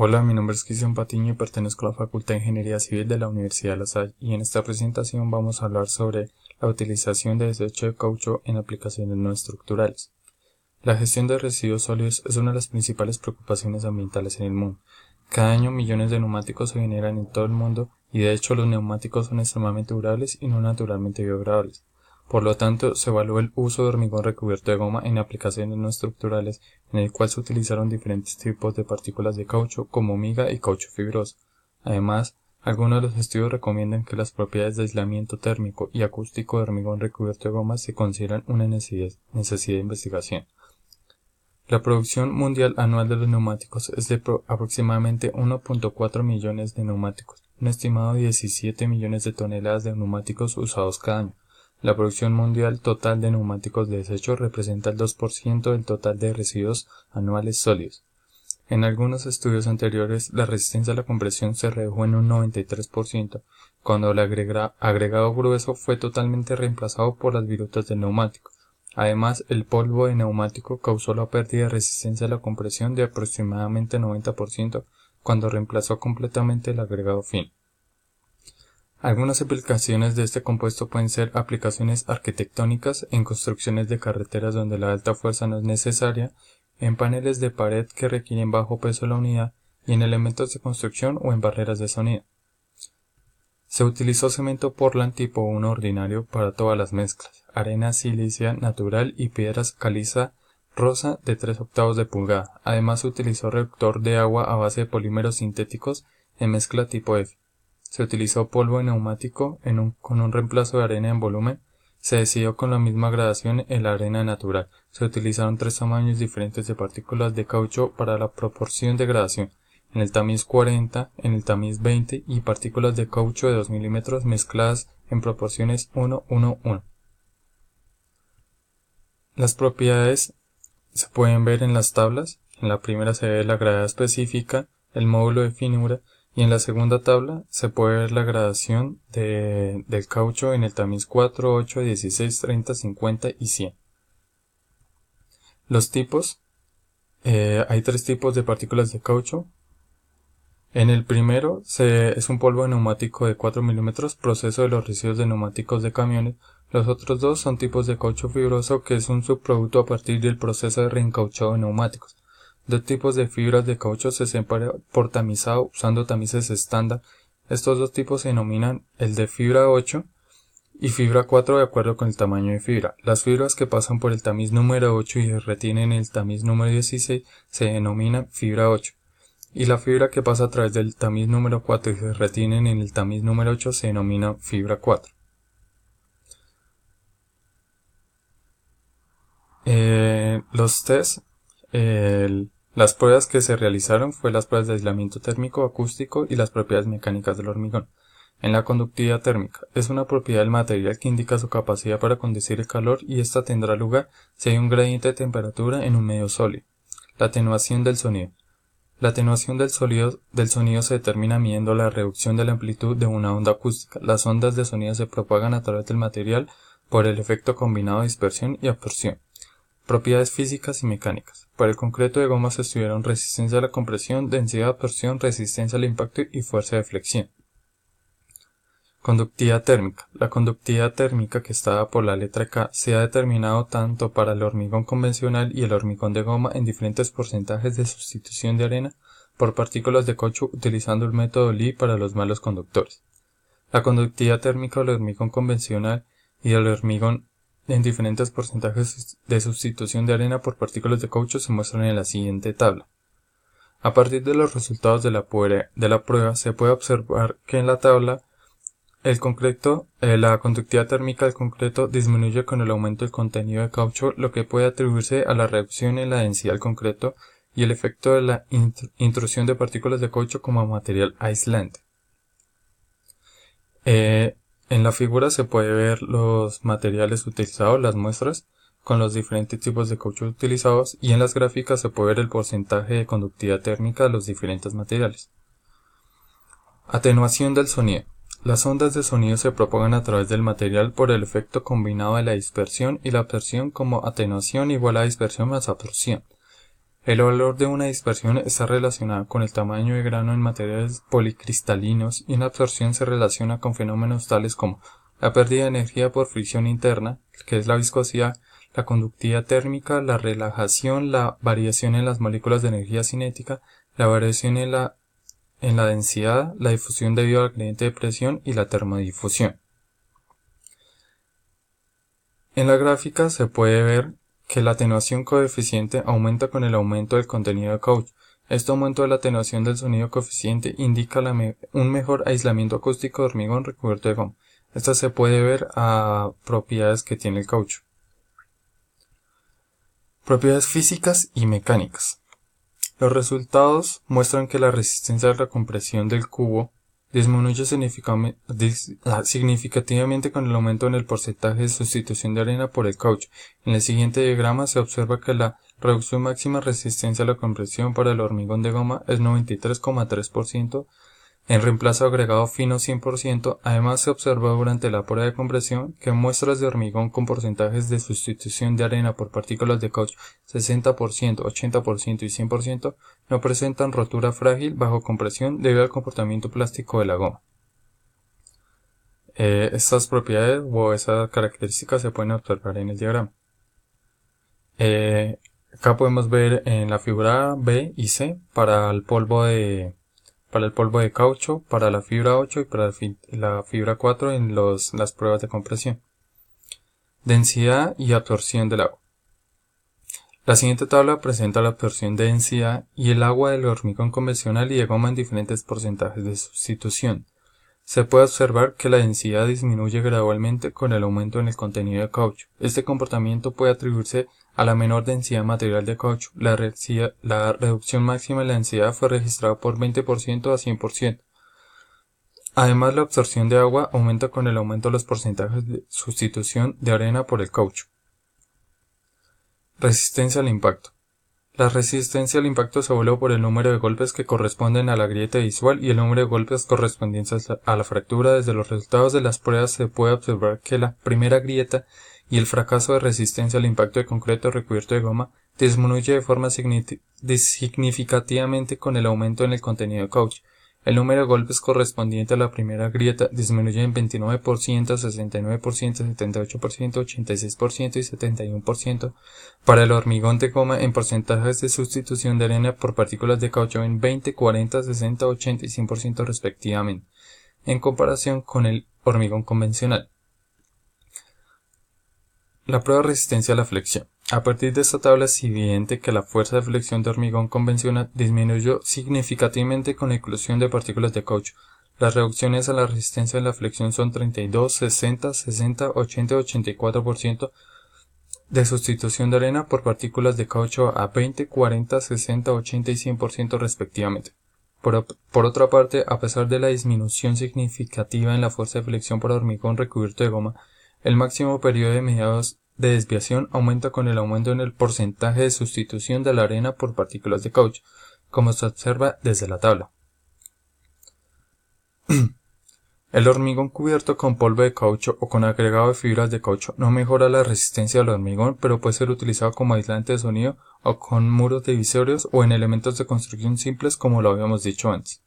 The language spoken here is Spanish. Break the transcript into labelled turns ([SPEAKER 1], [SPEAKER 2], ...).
[SPEAKER 1] Hola, mi nombre es Cristian Patiño y pertenezco a la Facultad de Ingeniería Civil de la Universidad de La Salle, y en esta presentación vamos a hablar sobre la utilización de desecho de caucho en aplicaciones no estructurales. La gestión de residuos sólidos es una de las principales preocupaciones ambientales en el mundo. Cada año millones de neumáticos se generan en todo el mundo y de hecho los neumáticos son extremadamente durables y no naturalmente biodegradables. Por lo tanto, se evaluó el uso de hormigón recubierto de goma en aplicaciones no estructurales, en el cual se utilizaron diferentes tipos de partículas de caucho como miga y caucho fibroso. Además, algunos de los estudios recomiendan que las propiedades de aislamiento térmico y acústico de hormigón recubierto de goma se consideran una necesidad de investigación. La producción mundial anual de los neumáticos es de aproximadamente 1.4 millones de neumáticos, un estimado de 17 millones de toneladas de neumáticos usados cada año. La producción mundial total de neumáticos de desecho representa el 2% del total de residuos anuales sólidos. En algunos estudios anteriores, la resistencia a la compresión se redujo en un 93%, cuando el agregado grueso fue totalmente reemplazado por las virutas del neumático. Además, el polvo de neumático causó la pérdida de resistencia a la compresión de aproximadamente 90% cuando reemplazó completamente el agregado fino. Algunas aplicaciones de este compuesto pueden ser aplicaciones arquitectónicas en construcciones de carreteras donde la alta fuerza no es necesaria, en paneles de pared que requieren bajo peso la unidad y en elementos de construcción o en barreras de sonido. Se utilizó cemento Portland tipo 1 ordinario para todas las mezclas, arena sílice natural y piedras caliza rosa de 3/8 de pulgada. Además se utilizó reductor de agua a base de polímeros sintéticos en mezcla tipo F. Se utilizó polvo de neumático con un reemplazo de arena en volumen. Se decidió con la misma gradación en la arena natural. Se utilizaron 3 tamaños diferentes de partículas de caucho para la proporción de gradación, en el tamiz 40, en el tamiz 20 y partículas de caucho de 2 milímetros mezcladas en proporciones 1:1:1. Las propiedades se pueden ver en las tablas. En la primera se ve la gravedad específica, el módulo de finura, y en la segunda tabla se puede ver la gradación del caucho en el tamiz 4, 8, 16, 30, 50 y 100. Los tipos. Hay 3 tipos de partículas de caucho. En el primero es un polvo de neumático de 4 milímetros, proceso de los residuos de neumáticos de camiones. Los otros 2 son tipos de caucho fibroso, que es un subproducto a partir del proceso de reencauchado de neumáticos. 2 tipos de fibras de caucho se separan por tamizado usando tamices estándar. Estos 2 tipos se denominan el de fibra 8 y fibra 4 de acuerdo con el tamaño de fibra. Las fibras que pasan por el tamiz número 8 y se retienen en el tamiz número 16 se denominan fibra 8. Y la fibra que pasa a través del tamiz número 4 y se retienen en el tamiz número 8 se denomina fibra 4. Los test, las pruebas que se realizaron fue las pruebas de aislamiento térmico, acústico y las propiedades mecánicas del hormigón. En la conductividad térmica, es una propiedad del material que indica su capacidad para conducir el calor y esta tendrá lugar si hay un gradiente de temperatura en un medio sólido. La atenuación del sonido. La atenuación del sonido se determina midiendo la reducción de la amplitud de una onda acústica. Las ondas de sonido se propagan a través del material por el efecto combinado de dispersión y absorción. Propiedades físicas y mecánicas. Para el concreto de goma se estudiaron resistencia a la compresión, densidad de absorción, resistencia al impacto y fuerza de flexión. Conductividad térmica. La conductividad térmica, que está dada por la letra K, se ha determinado tanto para el hormigón convencional y el hormigón de goma en diferentes porcentajes de sustitución de arena por partículas de caucho utilizando el método Lee para los malos conductores. La conductividad térmica del hormigón convencional y del hormigón en diferentes porcentajes de sustitución de arena por partículas de caucho se muestran en la siguiente tabla. A partir de los resultados de la prueba se puede observar que en la tabla la conductividad térmica del concreto disminuye con el aumento del contenido de caucho, lo que puede atribuirse a la reducción en la densidad del concreto y el efecto de la intrusión de partículas de caucho como material aislante. En la figura se puede ver los materiales utilizados, las muestras, con los diferentes tipos de caucho utilizados, y en las gráficas se puede ver el porcentaje de conductividad térmica de los diferentes materiales. Atenuación del sonido. Las ondas de sonido se propagan a través del material por el efecto combinado de la dispersión y la absorción, como atenuación igual a dispersión más absorción. El valor de una dispersión está relacionado con el tamaño de grano en materiales policristalinos y una absorción se relaciona con fenómenos tales como la pérdida de energía por fricción interna, que es la viscosidad, la conductividad térmica, la relajación, la variación en las moléculas de energía cinética, la variación en la densidad, la difusión debido al gradiente de presión y la termodifusión. En la gráfica se puede ver que la atenuación coeficiente aumenta con el aumento del contenido de caucho. Este aumento de la atenuación del sonido coeficiente indica un mejor aislamiento acústico de hormigón recubierto de goma. Esta se puede ver a propiedades que tiene el caucho. Propiedades físicas y mecánicas. Los resultados muestran que la resistencia a la compresión del cubo disminuye significativamente con el aumento en el porcentaje de sustitución de arena por el caucho. En el siguiente diagrama se observa que la reducción máxima resistencia a la compresión para el hormigón de goma es 93,3%, en reemplazo agregado fino 100%. Además se observa durante la prueba de compresión que muestras de hormigón con porcentajes de sustitución de arena por partículas de caucho 60%, 80% y 100% no presentan rotura frágil bajo compresión debido al comportamiento plástico de la goma. Estas propiedades o esas características se pueden observar en el diagrama. Acá podemos ver en la figura A, B y C para el polvo de caucho, para la fibra 8 y para la fibra 4 en las pruebas de compresión. Densidad y absorción del agua. La siguiente tabla presenta la absorción de densidad y el agua del hormigón convencional y de goma en diferentes porcentajes de sustitución. Se puede observar que la densidad disminuye gradualmente con el aumento en el contenido de caucho. Este comportamiento puede atribuirse a la menor densidad material de caucho. La reducción máxima de la densidad fue registrada por 20% a 100%. Además, la absorción de agua aumenta con el aumento de los porcentajes de sustitución de arena por el caucho. Resistencia al impacto. La resistencia al impacto se evalúa por el número de golpes que corresponden a la grieta visual y el número de golpes correspondientes a la fractura. Desde los resultados de las pruebas se puede observar que la primera grieta y el fracaso de resistencia al impacto de concreto recubierto de goma disminuye de forma significativamente con el aumento en el contenido de caucho. El número de golpes correspondiente a la primera grieta disminuye en 29%, 69%, 78%, 86% y 71%. Para el hormigón de goma en porcentajes de sustitución de arena por partículas de caucho en 20, 40, 60, 80 y 100% respectivamente, en comparación con el hormigón convencional. La prueba de resistencia a la flexión. A partir de esta tabla es evidente que la fuerza de flexión de hormigón convencional disminuyó significativamente con la inclusión de partículas de caucho. Las reducciones a la resistencia de la flexión son 32, 60, 60, 80 y 84% de sustitución de arena por partículas de caucho a 20, 40, 60, 80 y 100% respectivamente. Por otra parte, a pesar de la disminución significativa en la fuerza de flexión para hormigón recubierto de goma, el máximo periodo de mediados de desviación aumenta con el aumento en el porcentaje de sustitución de la arena por partículas de caucho, como se observa desde la tabla. El hormigón cubierto con polvo de caucho o con agregado de fibras de caucho no mejora la resistencia del hormigón, pero puede ser utilizado como aislante de sonido o con muros divisorios o en elementos de construcción simples como lo habíamos dicho antes.